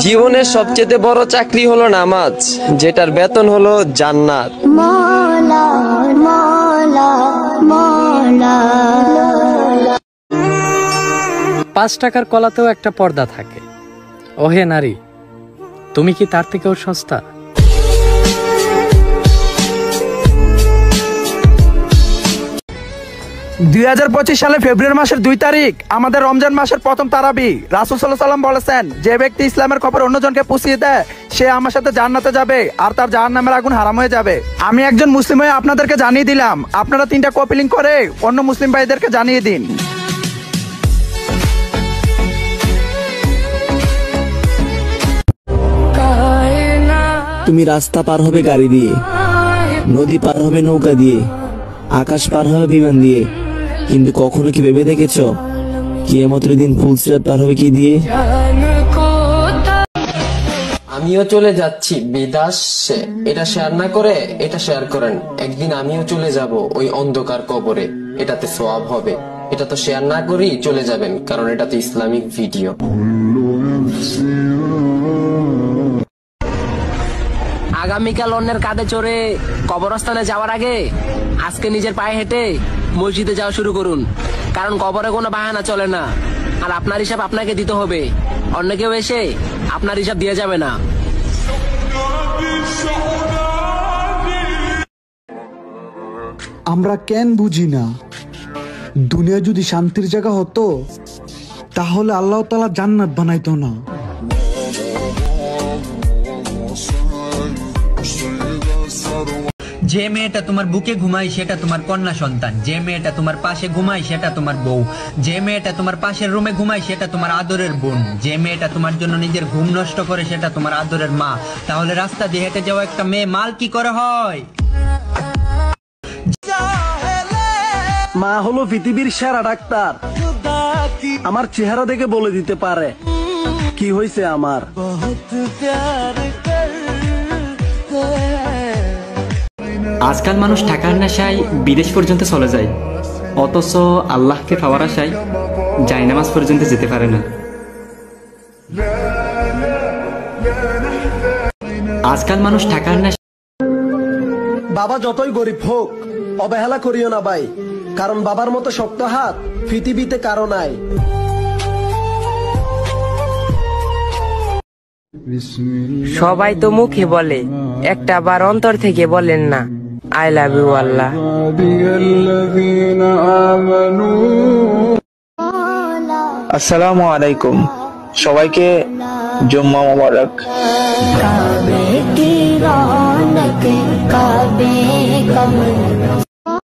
জীবনের সবচেয়ে বড় চাকরি হলো নামাজ, যেটার বেতন হলো জান্নাত। 5 টাকার কলাতেও একটা পর্দা থাকে। ওহে নারী, তুমি কি তার থেকেও সস্তা? সালে ফেব্রুয়ারি মাসের 2 তারিখ আমাদের রমজান মাসের প্রথম তারাবি। রাসূল সাল্লাল্লাহু আলাইহি ওয়াসাল্লাম বলেছেন, যে ব্যক্তি ইসলামের খবর অন্যজনকে পৌঁছিয়ে দেয় সে আমার সাথে জান্নাতে যাবে আর তার জাহান্নামের আগুন হারাম হয়ে যাবে। আমি একজন মুসলিম হয়ে আপনাদেরকে জানিয়ে দিলাম, আপনারা 3টা কপি লিংক করে অন্য মুসলিম ভাইদেরকে জানিয়ে দিন। তুমি রাস্তা পার হবে গাড়ি দিয়ে, নদী পার হবে নৌকা দিয়ে, আকাশ পার হবে বিমান দিয়ে, কিন্তু কখনো কি ভেবে দেখেছো কিয়ামতের দিন ফুলসিরাত পার হবে কি দিয়ে? আমিও চলে যাচ্ছি বিদেশে, এটা শেয়ার না করে এটা শেয়ার করেন। একদিন আমিও চলে যাব ওই অন্ধকার কবরে, এটাতে সওয়াব হবে। এটা তো শেয়ার না করেই চলে যাবেন, কারণ এটা তো ইসলামিক ভিডিও। আগামীকাল অন্যের কাঁধে চড়ে কবরস্থানে যাওয়ার আগে আজকে নিজের পায়ে হেঁটে মসজিদে যাওয়া শুরু করুন, কারণ কবরে কোনো বাহানা চলে না। আর আপনার হিসাব আপনাকে দিতে হবে, অন্য কেউ এসে আপনার হিসাব দিয়ে যাবে না। আমরা কেন বুঝি না, দুনিয়া যদি শান্তির জায়গা হতো তাহলে আল্লাহ তাআলা জান্নাত বানাইতো না। যে মেয়েটা তোমার বুকে ঘুমায় সেটা তোমার কন্যা সন্তান, যে মেয়েটা তোমার পাশে ঘুমায় সেটা তোমার বউ, যে মেয়েটা তোমার পাশের রুমে ঘুমায় সেটা তোমার আদরের বোন, যে মেয়েটা তোমার জন্য নিজের ঘুম নষ্ট করে সেটা তোমার আদরের মা। তাহলে রাস্তা দিয়ে হেঁটে যাওয়া একটা মেয়ে মাল কি করে হয়? মা হলো পৃথিবীর সেরা ডাক্তার, আমার চেহারা দেখে বলে দিতে পারে কি হয়েছে আমার। আজকাল মানুষ টাকার নেশায় বিদেশ পর্যন্ত চলে যায়, অথচ আল্লাহকে পাওয়ার আশায় জায়নামাজ পর্যন্ত যেতে পারে না। আজকাল মানুষ টাকার নেশায়। বাবা যতই গরিব হোক অবহেলা করিও না ভাই, কারণ বাবার মতো শক্ত হাত পৃথিবীতে কারো নাই। সবাই তো মুখে বলে, একটা বার অন্তর থেকে বলেন না আই লাভ ইউ আল্লাহ। আসসালামু আলাইকুম, সবাইকে জুম্মা মোবারক।